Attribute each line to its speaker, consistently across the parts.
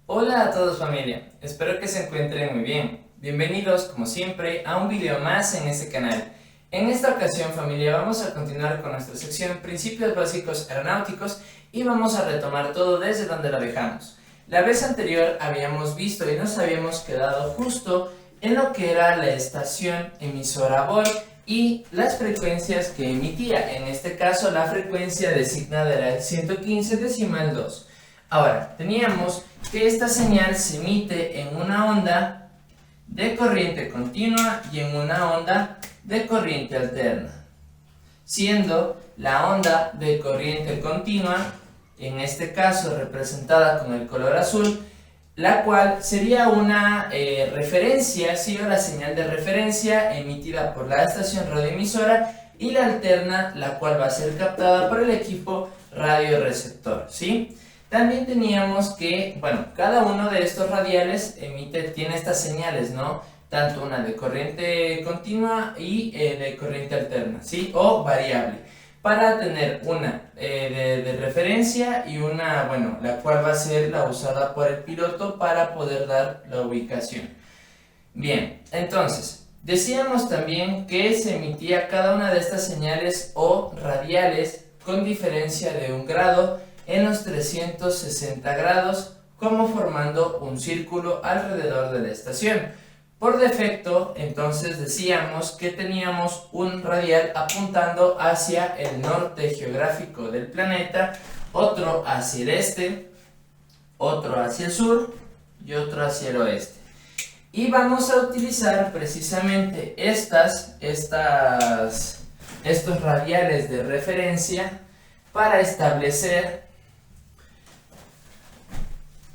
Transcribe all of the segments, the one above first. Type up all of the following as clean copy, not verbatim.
Speaker 1: Hola a todos familia, espero que se encuentren muy bien. Bienvenidos como siempre a un video más en este canal. En esta ocasión familia vamos a continuar con nuestra sección Principios Básicos Aeronáuticos y vamos a retomar todo desde donde la dejamos. La vez anterior habíamos visto y nos habíamos quedado justo en lo que era la estación emisora BOR y las frecuencias que emitía, en este caso la frecuencia designada era el 115.2. Ahora, teníamos que esta señal se emite en una onda de corriente continua y en una onda de corriente alterna, siendo la onda de corriente continua, en este caso representada con el color azul, la cual sería una referencia, ¿sí? O la señal de referencia emitida por la estación radioemisora, y la alterna, la cual va a ser captada por el equipo radioreceptor, ¿sí? También teníamos que, cada uno de estos radiales tiene estas señales, ¿no? Tanto una de corriente continua y de corriente alterna, ¿sí? O variable, para tener una de referencia y una, la cual va a ser la usada por el piloto para poder dar la ubicación. Bien, entonces, decíamos también que se emitía cada una de estas señales o radiales con diferencia de 1 grado en los 360 grados, como formando un círculo alrededor de la estación. Por defecto, entonces decíamos que teníamos un radial apuntando hacia el norte geográfico del planeta, otro hacia el este, otro hacia el sur y otro hacia el oeste. Y vamos a utilizar precisamente estos radiales de referencia para establecer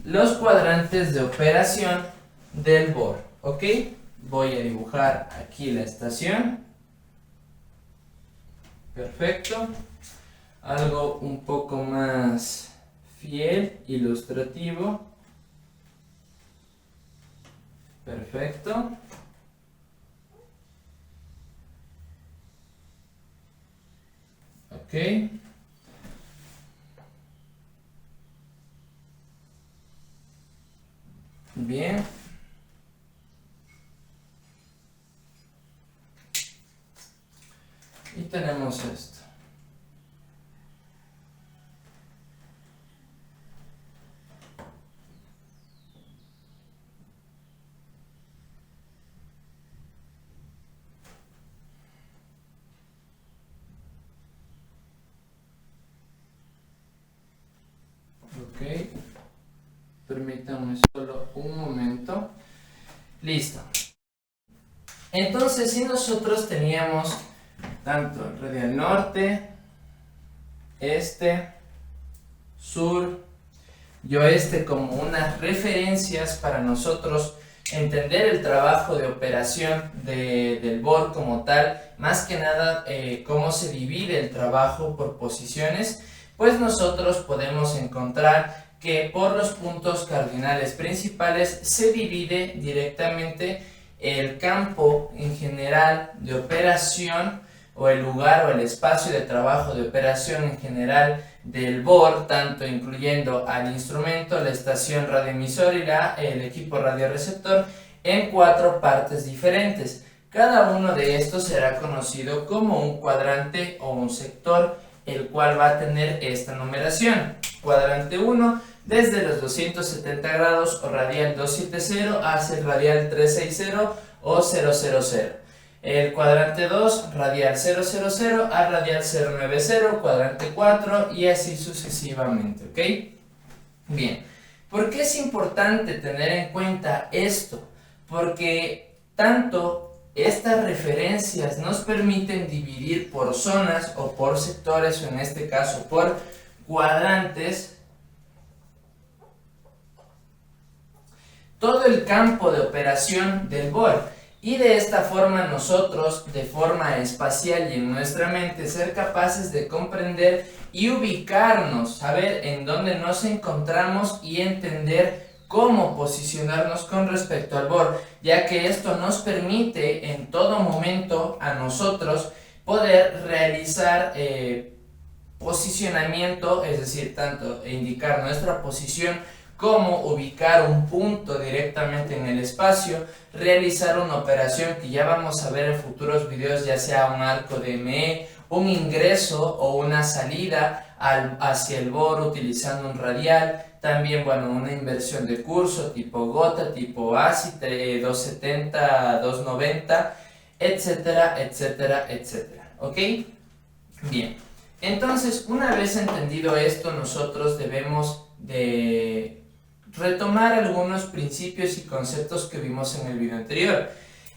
Speaker 1: los cuadrantes de operación del BOR, ¿ok? Voy a dibujar aquí la estación. Perfecto. Algo un poco más fiel, ilustrativo. Perfecto. Ok. Bien. Y tenemos esto. Ok. Permítanme solo un momento. Listo. Entonces, si nosotros teníamos tanto el radial norte, este, sur y oeste como unas referencias para nosotros entender el trabajo de operación del BOR como tal, más que nada cómo se divide el trabajo por posiciones, pues nosotros podemos encontrar que por los puntos cardinales principales se divide directamente el campo en general de operación, o el lugar o el espacio de trabajo de operación en general del BOR, tanto incluyendo al instrumento, la estación radioemisora y el equipo radioreceptor, en 4 partes diferentes. Cada uno de estos será conocido como un cuadrante o un sector, el cual va a tener esta numeración. Cuadrante 1, desde los 270 grados o radial 270 hacia el radial 360 o 000. El cuadrante 2, radial 000 a radial 090, cuadrante 4 y así sucesivamente, ¿ok? Bien, ¿por qué es importante tener en cuenta esto? Porque tanto estas referencias nos permiten dividir por zonas o por sectores, o en este caso por cuadrantes, todo el campo de operación del BOR. Y de esta forma nosotros, de forma espacial y en nuestra mente, ser capaces de comprender y ubicarnos, saber en dónde nos encontramos y entender cómo posicionarnos con respecto al BOR, ya que esto nos permite en todo momento a nosotros poder realizar posicionamiento, es decir, tanto indicar nuestra posición cómo ubicar un punto directamente en el espacio, realizar una operación que ya vamos a ver en futuros videos, ya sea un arco de ME, un ingreso o una salida hacia el borde utilizando un radial, también bueno, una inversión de curso tipo gota, tipo ASI, 270, 290, etcétera, etcétera, etcétera, ¿ok? Bien, entonces una vez entendido esto, nosotros debemos de retomar algunos principios y conceptos que vimos en el video anterior.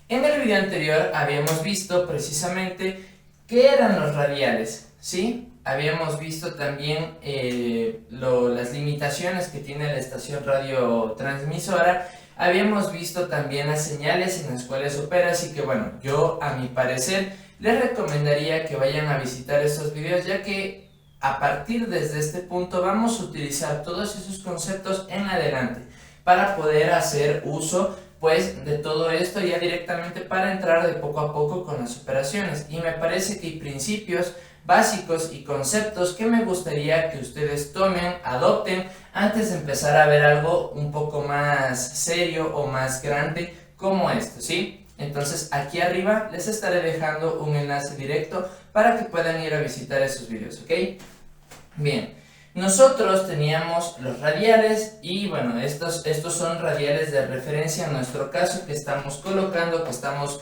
Speaker 1: En el video anterior habíamos visto precisamente qué eran los radiales, ¿sí? Habíamos visto también las limitaciones que tiene la estación radiotransmisora. Habíamos visto también las señales en las cuales opera, así que bueno, yo a mi parecer les recomendaría que vayan a visitar estos videos, ya que a partir desde este punto vamos a utilizar todos esos conceptos en adelante para poder hacer uso pues de todo esto ya directamente para entrar de poco a poco con las operaciones. Y me parece que hay principios básicos y conceptos que me gustaría que ustedes tomen, adopten antes de empezar a ver algo un poco más serio o más grande como esto, ¿sí? Entonces aquí arriba les estaré dejando un enlace directo para que puedan ir a visitar esos videos, ¿ok? Bien, nosotros teníamos los radiales y bueno, estos son radiales de referencia en nuestro caso que estamos colocando, que estamos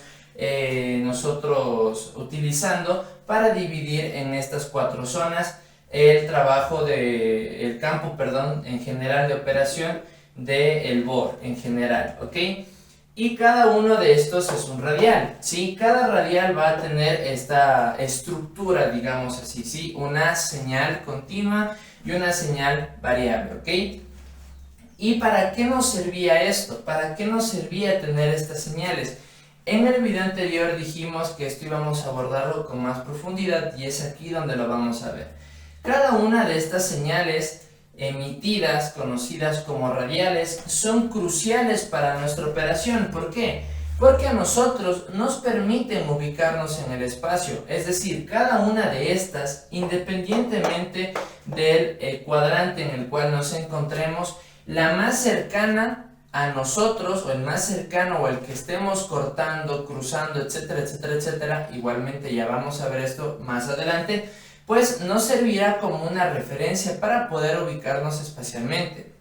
Speaker 1: nosotros utilizando para dividir en estas 4 zonas el trabajo el campo, perdón, en general de operación del BOR en general, ¿ok? Y cada uno de estos es un radial, ¿sí? Cada radial va a tener esta estructura, digamos así, ¿sí? Una señal continua y una señal variable, ¿ok? ¿Y para qué nos servía esto? ¿Para qué nos servía tener estas señales? En el video anterior dijimos que esto íbamos a abordarlo con más profundidad y es aquí donde lo vamos a ver. Cada una de estas señales emitidas, conocidas como radiales, son cruciales para nuestra operación. ¿Por qué? Porque a nosotros nos permiten ubicarnos en el espacio, es decir, cada una de estas, independientemente del cuadrante en el cual nos encontremos, la más cercana a nosotros, o el más cercano, o el que estemos cortando, cruzando, etcétera, etcétera, etcétera, igualmente ya vamos a ver esto más adelante, pues nos servirá como una referencia para poder ubicarnos espacialmente.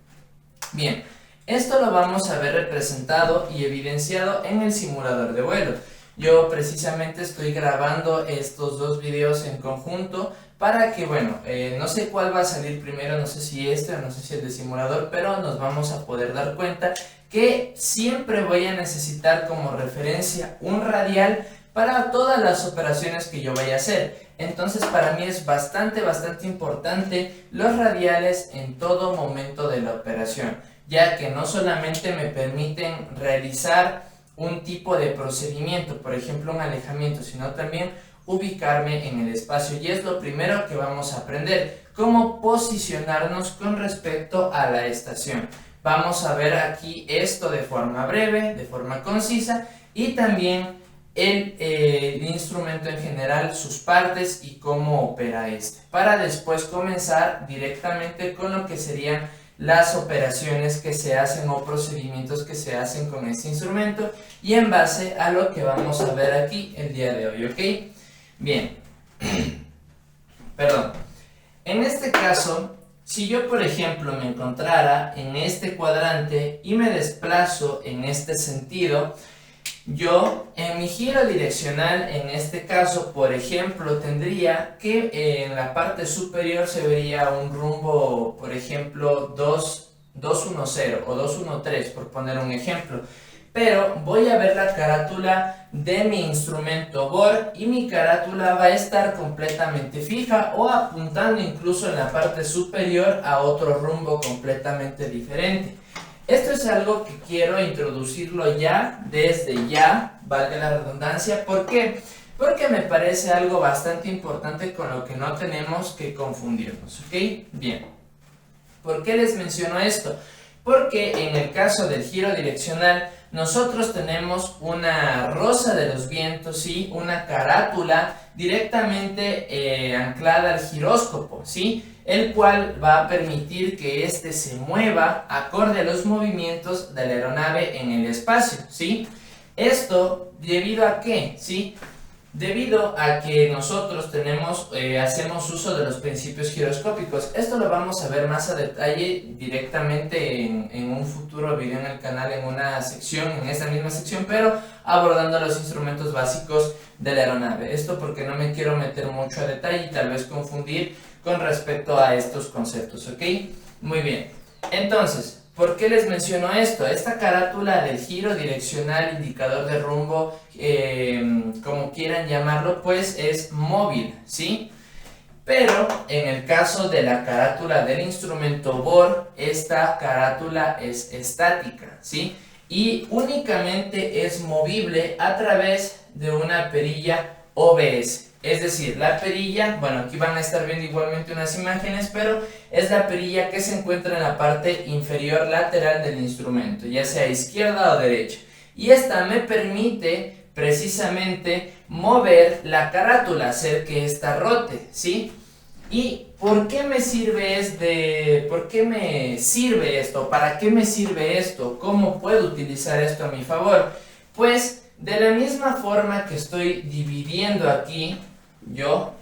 Speaker 1: Bien, esto lo vamos a ver representado y evidenciado en el simulador de vuelo. Yo precisamente estoy grabando estos 2 videos en conjunto para que, bueno, no sé cuál va a salir primero, no sé si este o no sé si el de simulador, pero nos vamos a poder dar cuenta que siempre voy a necesitar como referencia un radial para todas las operaciones que yo vaya a hacer. Entonces para mí es bastante importante los radiales en todo momento de la operación, ya que no solamente me permiten realizar un tipo de procedimiento, por ejemplo un alejamiento, sino también ubicarme en el espacio, y es lo primero que vamos a aprender, cómo posicionarnos con respecto a la estación. Vamos a ver aquí esto de forma breve, de forma concisa, y también el instrumento en general, sus partes y cómo opera este, para después comenzar directamente con lo que serían las operaciones que se hacen o procedimientos que se hacen con este instrumento, y en base a lo que vamos a ver aquí el día de hoy, ¿ok? Bien, perdón, en este caso, si yo por ejemplo me encontrara en este cuadrante y me desplazo en este sentido, yo en mi giro direccional, en este caso por ejemplo, tendría que en la parte superior se vería un rumbo, por ejemplo 210 o 213, por poner un ejemplo, pero voy a ver la carátula de mi instrumento BOR y mi carátula va a estar completamente fija o apuntando incluso en la parte superior a otro rumbo completamente diferente. Esto es algo que quiero introducirlo ya, desde ya, valga la redundancia. ¿Por qué? Porque me parece algo bastante importante con lo que no tenemos que confundirnos, ¿ok? Bien, ¿por qué les menciono esto? Porque en el caso del giro direccional nosotros tenemos una rosa de los vientos, ¿sí? Una carátula directamente anclada al giróscopo, ¿sí? El cual va a permitir que éste se mueva acorde a los movimientos de la aeronave en el espacio, ¿sí? Esto, ¿debido a qué? ¿Sí? Debido a que nosotros hacemos uso de los principios giroscópicos. Esto lo vamos a ver más a detalle directamente en un futuro video en el canal, en una sección, en esta misma sección, pero abordando los instrumentos básicos de la aeronave. Esto porque no me quiero meter mucho a detalle y tal vez confundir con respecto a estos conceptos, ¿ok? Muy bien. Entonces, ¿por qué les menciono esto? Esta carátula del giro direccional, indicador de rumbo, como quieran llamarlo, pues es móvil, ¿sí? Pero en el caso de la carátula del instrumento bor, esta carátula es estática, ¿sí? Y únicamente es movible a través de una perilla OBS. Es decir, la perilla, bueno, aquí van a estar viendo igualmente unas imágenes, pero es la perilla que se encuentra en la parte inferior lateral del instrumento, ya sea izquierda o derecha. Y esta me permite precisamente mover la carátula, hacer que esta rote, ¿sí? ¿Y por qué me sirve por qué me sirve esto? ¿Para qué me sirve esto? ¿Cómo puedo utilizar esto a mi favor? Pues de la misma forma que estoy dividiendo aquí yo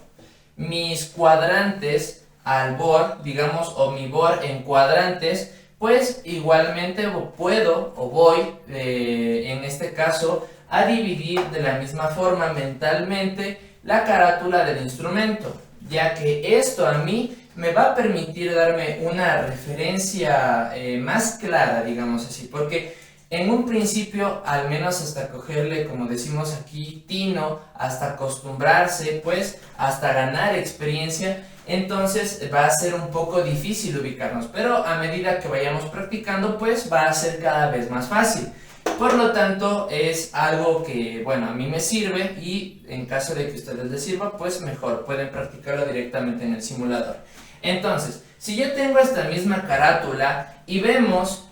Speaker 1: mis cuadrantes al bor, digamos, o mi bor en cuadrantes, pues igualmente puedo o voy en este caso a dividir de la misma forma mentalmente la carátula del instrumento, ya que esto a mí me va a permitir darme una referencia más clara, digamos así, porque en un principio, al menos hasta cogerle, como decimos aquí, tino, hasta acostumbrarse, pues, hasta ganar experiencia, entonces va a ser un poco difícil ubicarnos, pero a medida que vayamos practicando, pues va a ser cada vez más fácil. Por lo tanto, es algo que, bueno, a mí me sirve y en caso de que a ustedes les sirva, pues mejor, pueden practicarlo directamente en el simulador. Entonces, si yo tengo esta misma carátula y vemos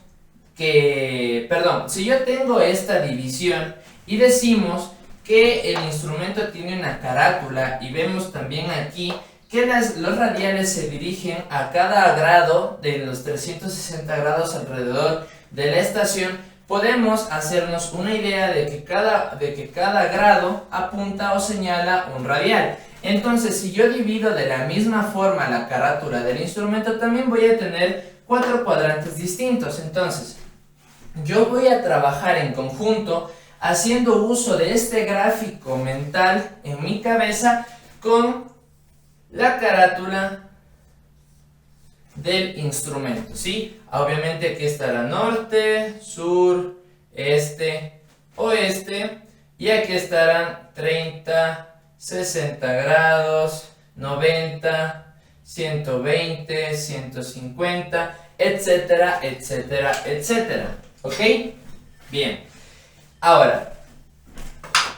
Speaker 1: si yo tengo esta división y decimos que el instrumento tiene una carátula y vemos también aquí que los radiales se dirigen a cada grado de los 360 grados alrededor de la estación, podemos hacernos una idea de que cada grado apunta o señala un radial. Entonces, si yo divido de la misma forma la carátula del instrumento, también voy a tener 4 cuadrantes distintos. Entonces, yo voy a trabajar en conjunto haciendo uso de este gráfico mental en mi cabeza con la carátula del instrumento, ¿sí? Obviamente aquí estará norte, sur, este, oeste, y aquí estarán 30, 60 grados, 90, 120, 150, etcétera, etcétera, etcétera. ¿Ok? Bien. Ahora,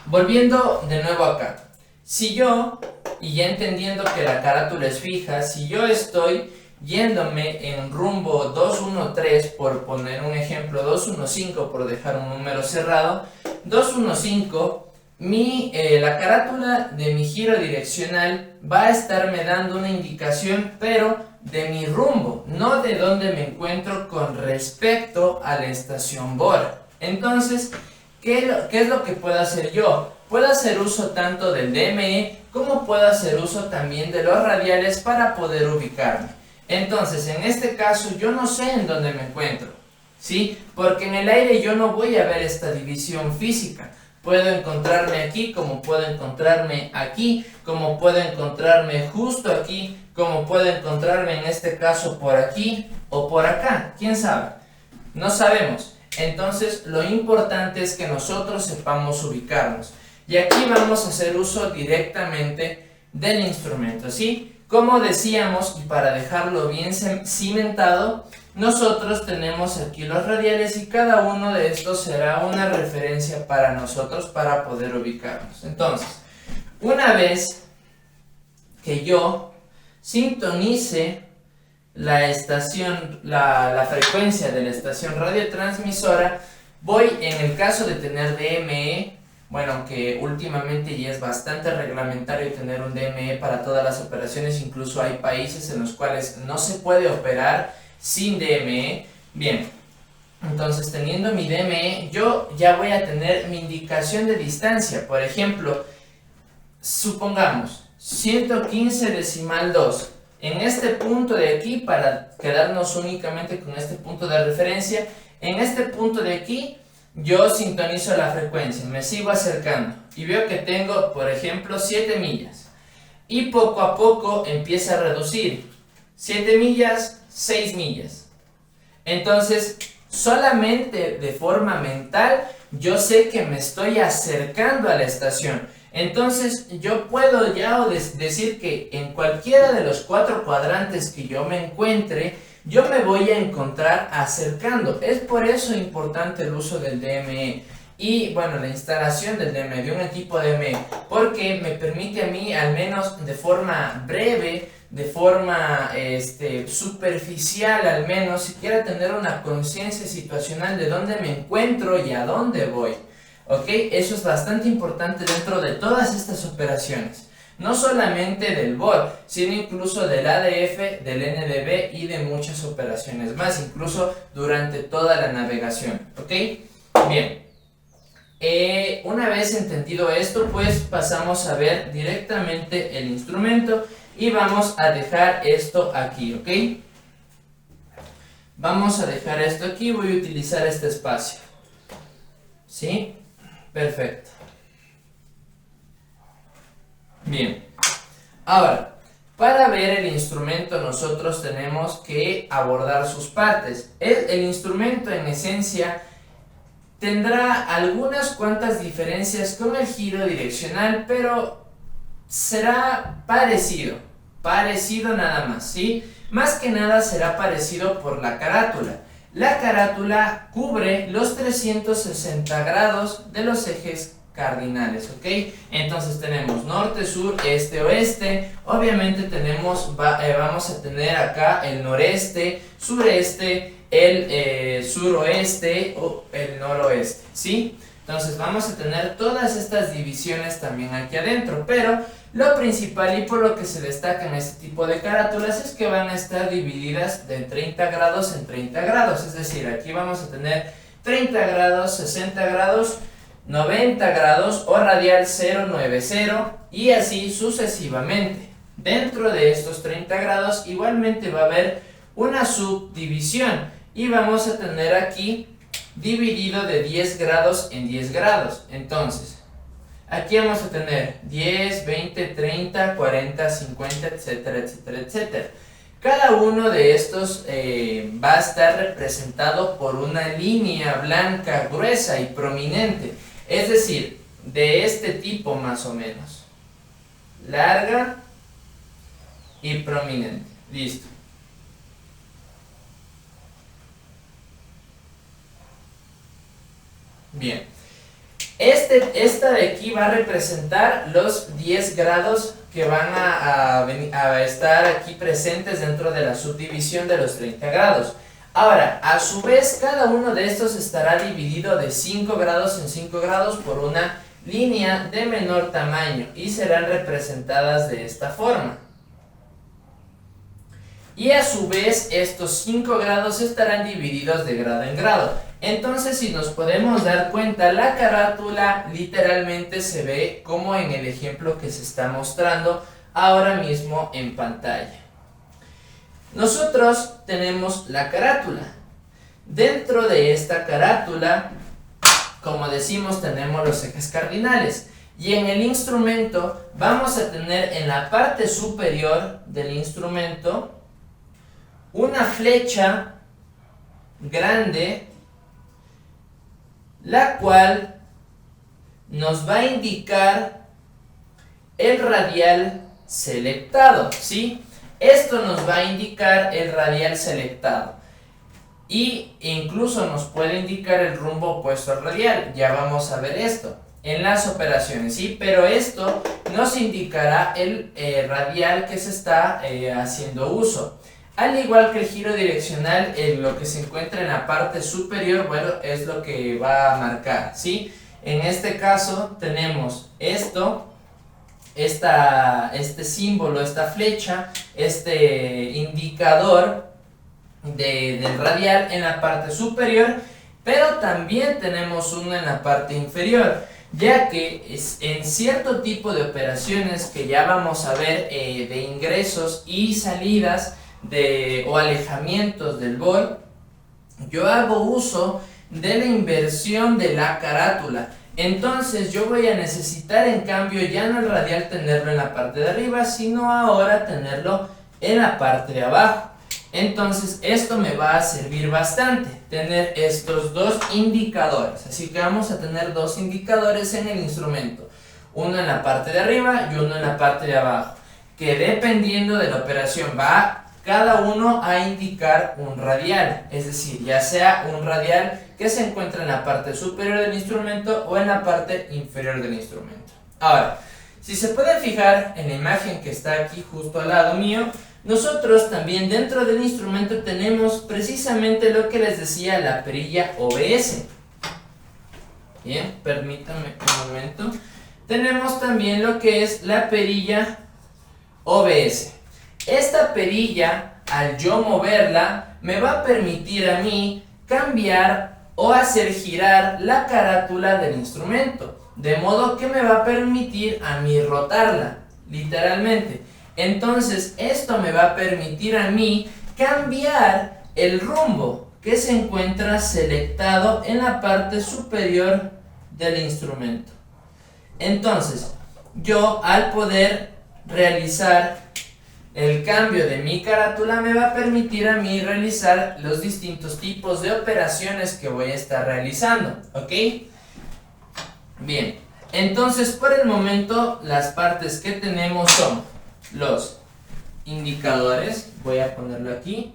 Speaker 1: volviendo de nuevo acá. Si yo, y ya entendiendo que la carátula es fija, si yo estoy yéndome en rumbo 213, por poner un ejemplo, 215 por dejar un número cerrado, 215, la carátula de mi giro direccional va a estarme dando una indicación, pero de mi rumbo, no de dónde me encuentro con respecto a la estación bor. Entonces, ¿qué es lo que puedo hacer yo? Puedo hacer uso tanto del DME como puedo hacer uso también de los radiales para poder ubicarme. Entonces, en este caso, yo no sé en dónde me encuentro, ¿sí? Porque en el aire yo no voy a ver esta división física. Puedo encontrarme aquí, como puedo encontrarme aquí, como puedo encontrarme justo aquí, como puedo encontrarme en este caso por aquí o por acá. ¿Quién sabe? No sabemos. Entonces, lo importante es que nosotros sepamos ubicarnos. Y aquí vamos a hacer uso directamente del instrumento, ¿sí? Como decíamos, y para dejarlo bien cimentado, nosotros tenemos aquí los radiales y cada uno de estos será una referencia para nosotros para poder ubicarnos. Entonces, una vez que yo sintonice la estación, la frecuencia de la estación radiotransmisora, Voy en el caso de tener DME, bueno, que últimamente ya es bastante reglamentario tener un DME para todas las operaciones, incluso hay países en los cuales no se puede operar sin DME. Bien, entonces teniendo mi DME, yo ya voy a tener mi indicación de distancia. Por ejemplo, supongamos 115,2. En este punto de aquí, para quedarnos únicamente con este punto de referencia, en este punto de aquí, yo sintonizo la frecuencia, me sigo acercando y veo que tengo, por ejemplo, 7 millas. Y poco a poco empieza a reducir. 7 millas, 6 millas. Entonces, solamente de forma mental, yo sé que me estoy acercando a la estación. Entonces, yo puedo ya decir que en cualquiera de los 4 cuadrantes que yo me encuentre, yo me voy a encontrar acercando. Es por eso importante el uso del DME y bueno, la instalación del DME, de un equipo DME, porque me permite a mí, al menos de forma breve, de forma superficial al menos, siquiera tener una conciencia situacional de dónde me encuentro y a dónde voy. ¿Ok? Eso es bastante importante dentro de todas estas operaciones. No solamente del BOR, sino incluso del ADF, del NDB y de muchas operaciones más, incluso durante toda la navegación. ¿Ok? Bien. Una vez entendido esto, pues pasamos a ver directamente el instrumento y vamos a dejar esto aquí. ¿Ok? Vamos a dejar esto aquí, voy a utilizar este espacio. ¿Sí? Perfecto. Bien, ahora, para ver el instrumento nosotros tenemos que abordar sus partes. El instrumento en esencia tendrá algunas cuantas diferencias con el giro direccional, pero será parecido nada más, ¿sí? Más que nada será parecido por la carátula. La carátula cubre los 360 grados de los ejes cardinales, ¿ok? Entonces tenemos norte, sur, este, oeste. Obviamente tenemos, vamos a tener acá el noreste, sureste, el suroeste o el noroeste, ¿sí? Entonces vamos a tener todas estas divisiones también aquí adentro, pero lo principal y por lo que se destacan este tipo de carátulas es que van a estar divididas de 30 grados en 30 grados, es decir, aquí vamos a tener 30 grados, 60 grados, 90 grados o radial 090 y así sucesivamente. Dentro de estos 30 grados igualmente va a haber una subdivisión y vamos a tener aquí dividido de 10 grados en 10 grados. Entonces, aquí vamos a tener 10, 20, 30, 40, 50, etcétera, etcétera, etcétera. Cada uno de estos va a estar representado por una línea blanca, gruesa y prominente. Es decir, de este tipo más o menos. Larga y prominente. Listo. Bien. Esta de aquí va a representar los 10 grados que van a estar aquí presentes dentro de la subdivisión de los 30 grados. Ahora, a su vez, cada uno de estos estará dividido de 5 grados en 5 grados por una línea de menor tamaño y serán representadas de esta forma. Y a su vez, estos 5 grados estarán divididos de grado en grado. Entonces, si nos podemos dar cuenta, la carátula literalmente se ve como en el ejemplo que se está mostrando ahora mismo en pantalla. Nosotros tenemos la carátula. Dentro de esta carátula, como decimos, tenemos los ejes cardinales. Y en el instrumento vamos a tener en la parte superior del instrumento una flecha grande, la cual nos va a indicar el radial selectado, ¿sí? Esto nos va a indicar el radial selectado y incluso nos puede indicar el rumbo opuesto al radial. Ya vamos a ver esto en las operaciones, ¿sí? Pero esto nos indicará el radial que se está haciendo uso. Al igual que el giro direccional, lo que se encuentra en la parte superior, bueno, es lo que va a marcar, ¿sí? En este caso tenemos esto, este símbolo, esta flecha, este indicador del radial en la parte superior, pero también tenemos uno en la parte inferior, ya que en cierto tipo de operaciones que ya vamos a ver, de ingresos y salidas o alejamientos del bol, yo hago uso de la inversión de la carátula. Entonces yo voy a necesitar, en cambio, ya no el radial tenerlo en la parte de arriba, sino ahora tenerlo en la parte de abajo. Entonces esto me va a servir bastante, tener estos dos indicadores. Así que vamos a tener dos indicadores en el instrumento, uno en la parte de arriba y uno en la parte de abajo, que dependiendo de la operación va cada uno a indicar un radial, es decir, ya sea un radial que se encuentra en la parte superior del instrumento o en la parte inferior del instrumento. Ahora, si se pueden fijar en la imagen que está aquí justo al lado mío, nosotros también dentro del instrumento tenemos precisamente lo que les decía, la perilla OBS. Bien, permítanme un momento. Tenemos también lo que es la perilla OBS. Esta perilla, al yo moverla, me va a permitir a mí cambiar o hacer girar la carátula del instrumento, de modo que me va a permitir a mí rotarla, literalmente. Entonces esto me va a permitir a mí cambiar el rumbo que se encuentra selectado en la parte superior del instrumento. Entonces yo, al poder realizar el cambio de mi carátula, me va a permitir a mí realizar los distintos tipos de operaciones que voy a estar realizando, ¿ok? Bien, entonces por el momento las partes que tenemos son los indicadores, voy a ponerlo aquí,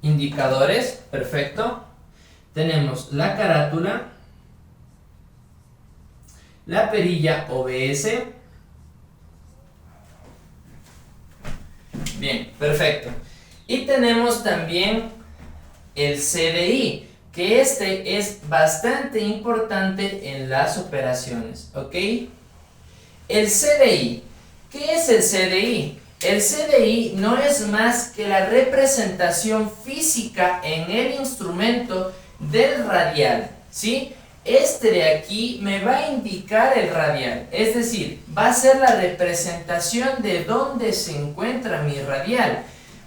Speaker 1: indicadores, perfecto, tenemos la carátula, la perilla OBS. Bien, perfecto. Y tenemos también el CDI, que este es bastante importante en las operaciones, ¿ok? El CDI, ¿qué es el CDI? El CDI no es más que la representación física en el instrumento del radial, ¿sí? Este de aquí me va a indicar el radial, es decir, va a ser la representación de dónde se encuentra mi radial.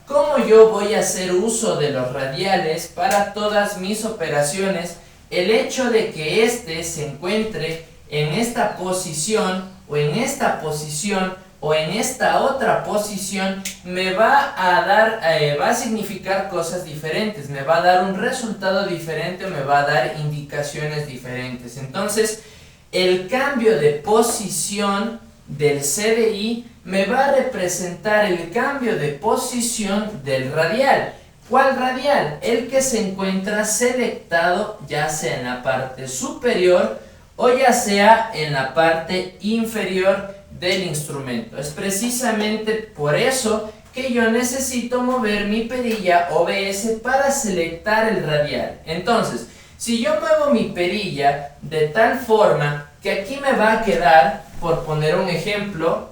Speaker 1: ¿Cómo yo voy a hacer uso de los radiales para todas mis operaciones? El hecho de que este se encuentre en esta posición o en esta posición o en esta otra posición me va a dar, va a significar cosas diferentes, me va a dar un resultado diferente o me va a dar indicaciones diferentes. Entonces, el cambio de posición del CDI me va a representar el cambio de posición del radial. ¿Cuál radial? El que se encuentra selectado ya sea en la parte superior o ya sea en la parte inferior del instrumento. Es precisamente por eso que yo necesito mover mi perilla OBS para selectar el radial. Entonces, si yo muevo mi perilla de tal forma que aquí me va a quedar, por poner un ejemplo,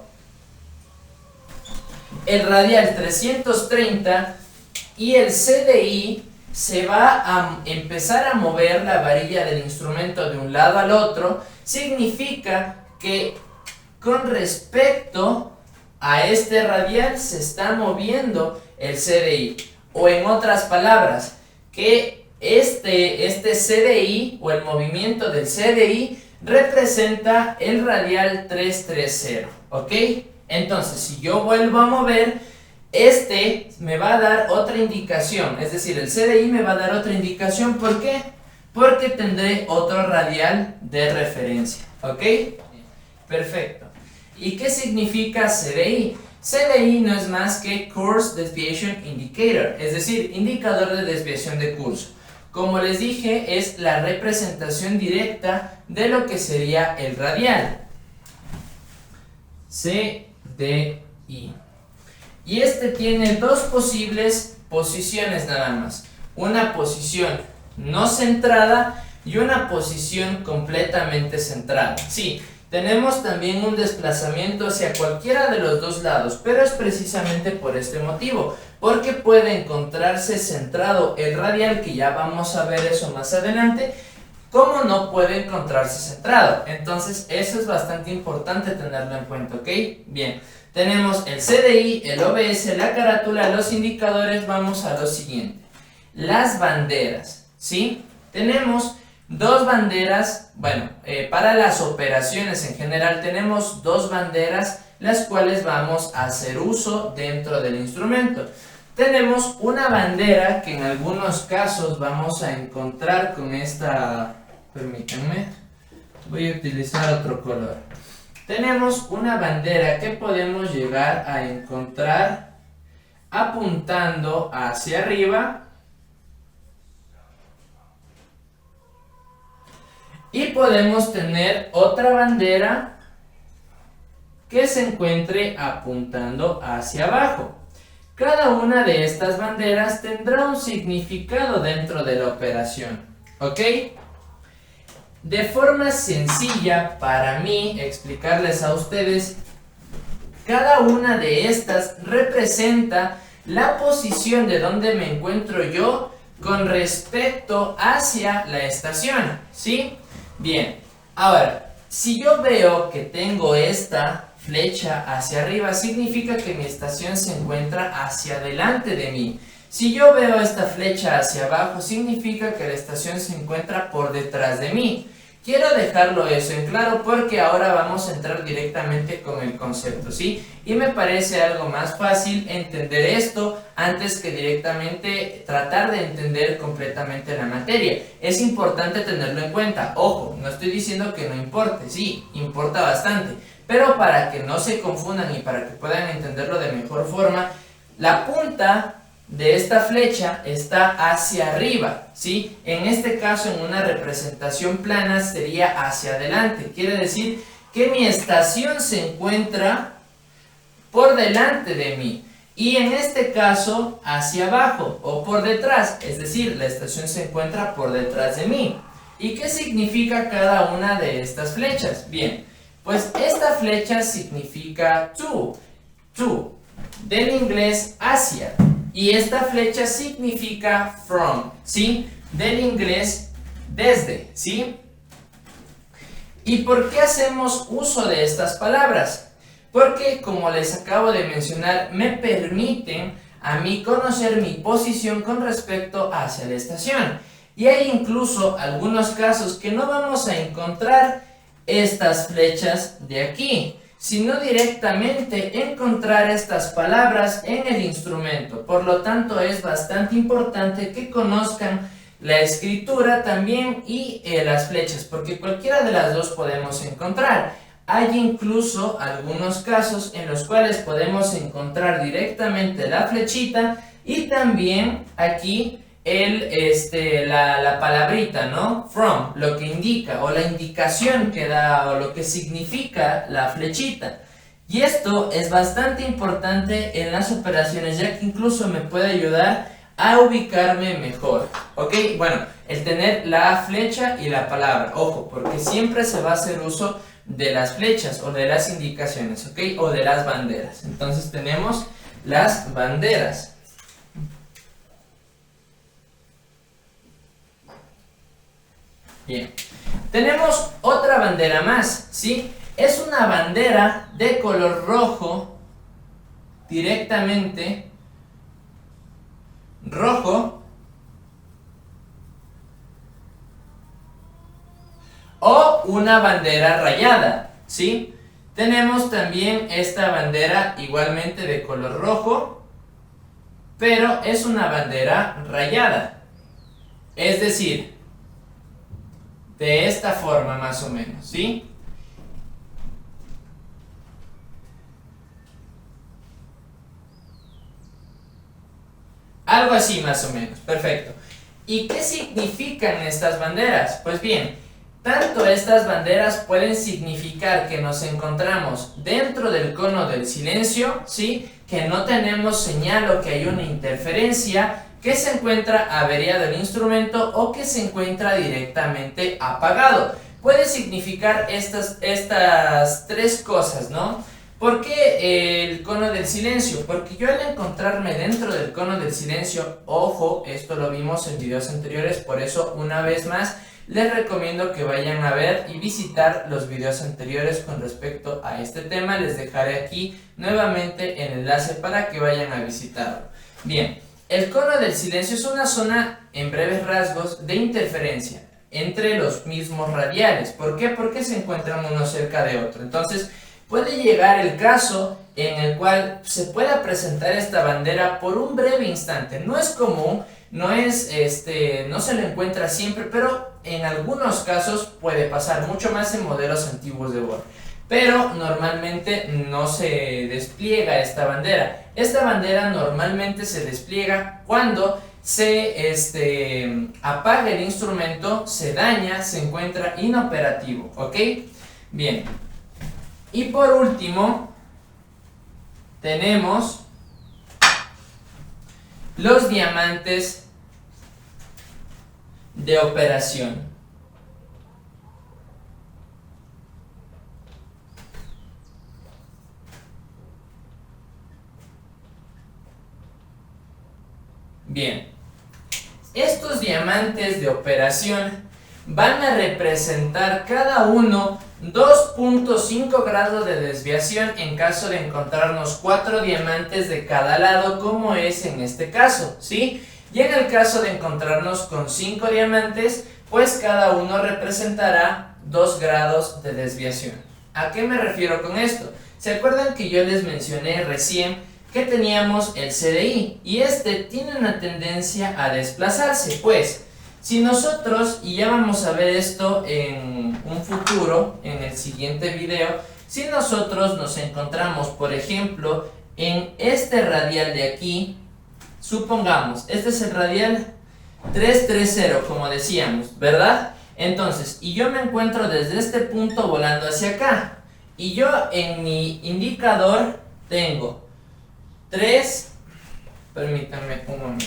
Speaker 1: el radial 330 y el CDI se va a empezar a mover la varilla del instrumento de un lado al otro, significa que con respecto a este radial se está moviendo el CDI, o en otras palabras, que este CDI o el movimiento del CDI representa el radial 330, ¿ok? Entonces, si yo vuelvo a mover, este me va a dar otra indicación, es decir, el CDI me va a dar otra indicación. ¿Por qué? Porque tendré otro radial de referencia, ¿ok? Perfecto. ¿Y qué significa CDI? CDI no es más que Course Desviation Indicator, es decir, indicador de desviación de curso. Como les dije, es la representación directa de lo que sería el radial. CDI. Y este tiene dos posibles posiciones nada más. Una posición no centrada y una posición completamente centrada. Sí, tenemos también un desplazamiento hacia cualquiera de los dos lados, pero es precisamente por este motivo, porque puede encontrarse centrado el radial, que ya vamos a ver eso más adelante, como no puede encontrarse centrado. Entonces eso es bastante importante tenerlo en cuenta, ¿ok? Bien, tenemos el CDI, el OBS, la carátula, los indicadores. Vamos a lo siguiente, las banderas, ¿sí? Tenemos dos banderas, bueno, para las operaciones en general tenemos dos banderas las cuales vamos a hacer uso dentro del instrumento. Tenemos una bandera que en algunos casos vamos a encontrar con esta, permítanme, voy a utilizar otro color. Tenemos una bandera que podemos llegar a encontrar apuntando hacia arriba. Y podemos tener otra bandera que se encuentre apuntando hacia abajo. Cada una de estas banderas tendrá un significado dentro de la operación, ¿ok? De forma sencilla para mí explicarles a ustedes, cada una de estas representa la posición de donde me encuentro yo con respecto hacia la estación, ¿sí? Bien, ahora, si yo veo que tengo esta flecha hacia arriba, significa que mi estación se encuentra hacia adelante de mí. Si yo veo esta flecha hacia abajo, significa que la estación se encuentra por detrás de mí. Quiero dejarlo eso en claro porque ahora vamos a entrar directamente con el concepto, ¿sí? Y me parece algo más fácil entender esto antes que directamente tratar de entender completamente la materia. Es importante tenerlo en cuenta. Ojo, no estoy diciendo que no importe, sí, importa bastante. Pero para que no se confundan y para que puedan entenderlo de mejor forma, la punta de esta flecha está hacia arriba, ¿sí? En este caso, en una representación plana, sería hacia adelante. Quiere decir que mi estación se encuentra por delante de mí. Y en este caso, hacia abajo o por detrás. Es decir, la estación se encuentra por detrás de mí. ¿Y qué significa cada una de estas flechas? Bien, pues esta flecha significa to, del inglés hacia. Y esta flecha significa from, ¿sí? Del inglés desde, ¿sí? ¿Y por qué hacemos uso de estas palabras? Porque, como les acabo de mencionar, me permiten a mí conocer mi posición con respecto hacia la estación. Y hay incluso algunos casos que no vamos a encontrar estas flechas de aquí, sino directamente encontrar estas palabras en el instrumento. Por lo tanto, es bastante importante que conozcan la escritura también y las flechas, porque cualquiera de las dos podemos encontrar. Hay incluso algunos casos en los cuales podemos encontrar directamente la flechita y también aquí la palabrita, ¿no? From, lo que indica o la indicación que da o lo que significa la flechita. Y esto es bastante importante en las operaciones, ya que incluso me puede ayudar a ubicarme mejor, ¿ok? Bueno, el tener la flecha y la palabra, ojo, porque siempre se va a hacer uso de las flechas o de las indicaciones, ¿ok? O de las banderas. Entonces tenemos las banderas. Bien, tenemos otra bandera más, ¿sí? Es una bandera de color rojo, directamente rojo, o una bandera rayada, ¿sí? Tenemos también esta bandera igualmente de color rojo, pero es una bandera rayada, es decir, de esta forma más o menos, ¿sí? Algo así más o menos, perfecto. ¿Y qué significan estas banderas? Pues bien, Tanto estas banderas pueden significar que nos encontramos dentro del cono del silencio, ¿sí? Que no tenemos señal o que hay una interferencia, que se encuentra averiado el instrumento o que se encuentra directamente apagado. Puede significar estas tres cosas, ¿no? ¿Por qué el cono del silencio? Porque yo al encontrarme dentro del cono del silencio, ojo, esto lo vimos en videos anteriores, por eso una vez más les recomiendo que vayan a ver y visitar los videos anteriores con respecto a este tema. Les dejaré aquí nuevamente el enlace para que vayan a visitarlo. Bien, el cono del silencio es una zona, en breves rasgos, de interferencia entre los mismos radiales. ¿Por qué? Porque se encuentran uno cerca de otro. Entonces, puede llegar el caso en el cual se pueda presentar esta bandera por un breve instante. No es común, no se lo encuentra siempre, pero en algunos casos puede pasar, mucho más en modelos antiguos de Bohr. Pero normalmente no se despliega esta bandera. Esta bandera normalmente se despliega cuando se apaga el instrumento, se daña, se encuentra inoperativo, ¿ok? Bien. Y por último, tenemos los diamantes de operación. Bien, estos diamantes de operación van a representar cada uno 2.5 grados de desviación en caso de encontrarnos 4 diamantes de cada lado, como es en este caso, ¿sí? Y en el caso de encontrarnos con 5 diamantes, pues cada uno representará 2 grados de desviación. ¿A qué me refiero con esto? ¿Se acuerdan que yo les mencioné recién que teníamos el CDI? Y este tiene una tendencia a desplazarse, pues si nosotros, y ya vamos a ver esto en un futuro, en el siguiente video, si nosotros nos encontramos, por ejemplo, en este radial de aquí, supongamos, este es el radial 330, como decíamos, ¿verdad? Entonces, y yo me encuentro desde este punto volando hacia acá, y yo en mi indicador tengo 3, permítanme un momento.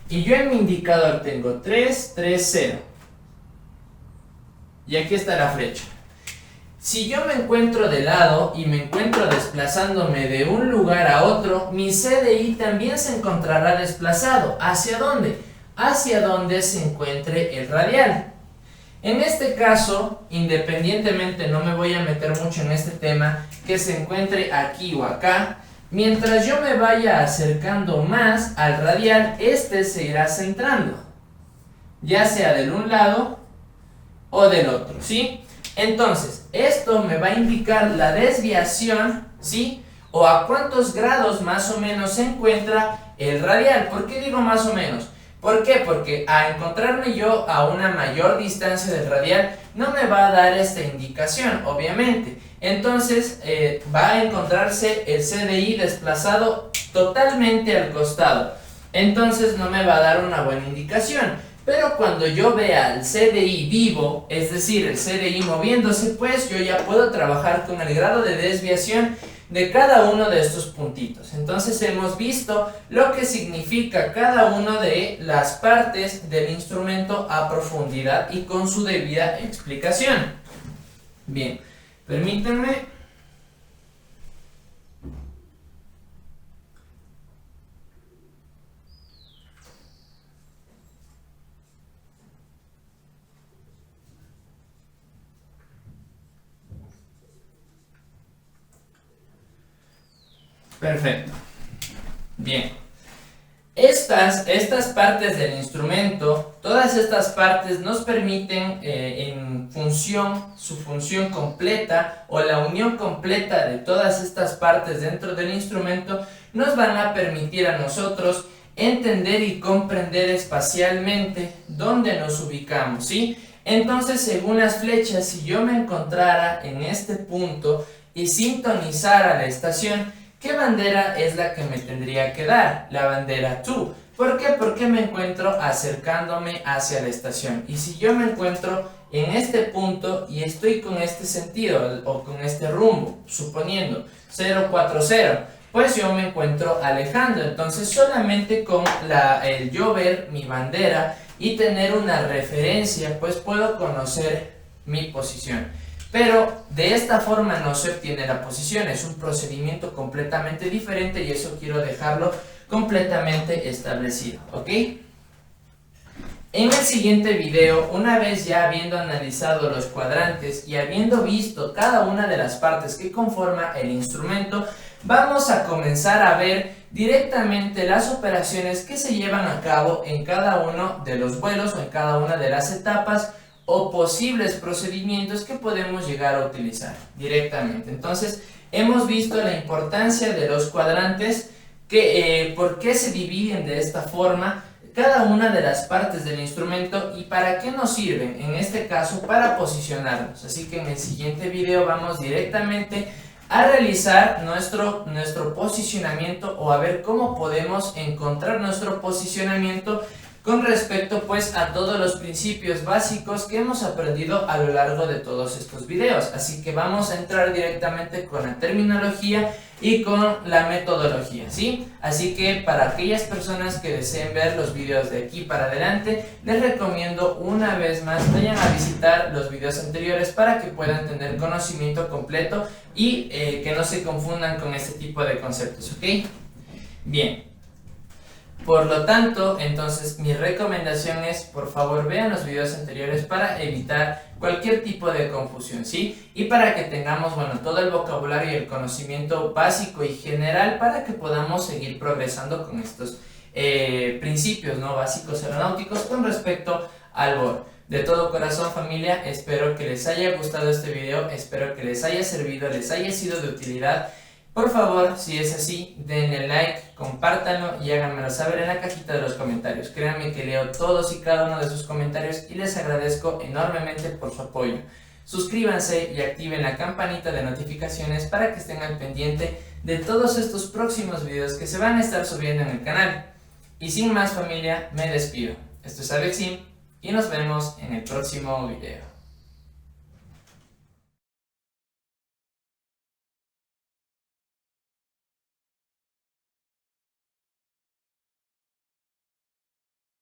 Speaker 1: Y yo en mi indicador tengo 330. Y aquí está la flecha. Si yo me encuentro de lado y me encuentro desplazándome de un lugar a otro, mi CDI también se encontrará desplazado. ¿Hacia dónde? Hacia donde se encuentre el radial. En este caso, independientemente, no me voy a meter mucho en este tema, que se encuentre aquí o acá, mientras yo me vaya acercando más al radial, este se irá centrando, ya sea del un lado o del otro, ¿sí? Entonces, esto me va a indicar la desviación, ¿sí? O a cuántos grados más o menos se encuentra el radial. ¿Por qué digo más o menos? ¿Por qué? Porque a encontrarme yo a una mayor distancia del radial, no me va a dar esta indicación, obviamente. Entonces va a encontrarse el CDI desplazado totalmente al costado. Entonces no me va a dar una buena indicación. Pero cuando yo vea el CDI vivo, es decir, el CDI moviéndose, pues yo ya puedo trabajar con el grado de desviación de cada uno de estos puntitos. Entonces hemos visto lo que significa cada una de las partes del instrumento a profundidad y con su debida explicación. Bien, permítanme. Perfecto. Bien. Estas partes del instrumento, todas estas partes nos permiten su función completa o la unión completa de todas estas partes dentro del instrumento nos van a permitir a nosotros entender y comprender espacialmente dónde nos ubicamos, ¿sí? Entonces, según las flechas, si yo me encontrara en este punto y sintonizara la estación, ¿qué bandera es la que me tendría que dar? La bandera TO. ¿Por qué? Porque me encuentro acercándome hacia la estación. Y si yo me encuentro en este punto y estoy con este sentido o con este rumbo, suponiendo 040, pues yo me encuentro alejando. Entonces solamente con el yo ver mi bandera y tener una referencia, pues puedo conocer mi posición. Pero de esta forma no se obtiene la posición, es un procedimiento completamente diferente y eso quiero dejarlo completamente establecido, ¿ok? En el siguiente video, una vez ya habiendo analizado los cuadrantes y habiendo visto cada una de las partes que conforma el instrumento, vamos a comenzar a ver directamente las operaciones que se llevan a cabo en cada uno de los vuelos o en cada una de las etapas o posibles procedimientos que podemos llegar a utilizar directamente. Entonces, hemos visto la importancia de los cuadrantes, por qué se dividen de esta forma cada una de las partes del instrumento y para qué nos sirven, en este caso para posicionarnos. Así que en el siguiente video vamos directamente a realizar nuestro posicionamiento o a ver cómo podemos encontrar nuestro posicionamiento con respecto pues a todos los principios básicos que hemos aprendido a lo largo de todos estos videos. Así que vamos a entrar directamente con la terminología y con la metodología, ¿sí? Así que para aquellas personas que deseen ver los videos de aquí para adelante, les recomiendo una vez más vayan a visitar los videos anteriores para que puedan tener conocimiento completo y que no se confundan con este tipo de conceptos, ¿ok? Bien. Por lo tanto, entonces mi recomendación es, por favor, vean los videos anteriores para evitar cualquier tipo de confusión, ¿sí? Y para que tengamos, bueno, todo el vocabulario y el conocimiento básico y general para que podamos seguir progresando con estos principios, ¿no? Básicos aeronáuticos con respecto al BOR. De todo corazón, familia, espero que les haya gustado este video, espero que les haya servido, les haya sido de utilidad. Por favor, si es así, denle like, compártanlo y háganmelo saber en la cajita de los comentarios. Créanme que leo todos y cada uno de sus comentarios y les agradezco enormemente por su apoyo. Suscríbanse y activen la campanita de notificaciones para que estén al pendiente de todos estos próximos videos que se van a estar subiendo en el canal. Y sin más, familia, me despido. Esto es Avexim y nos vemos en el próximo video.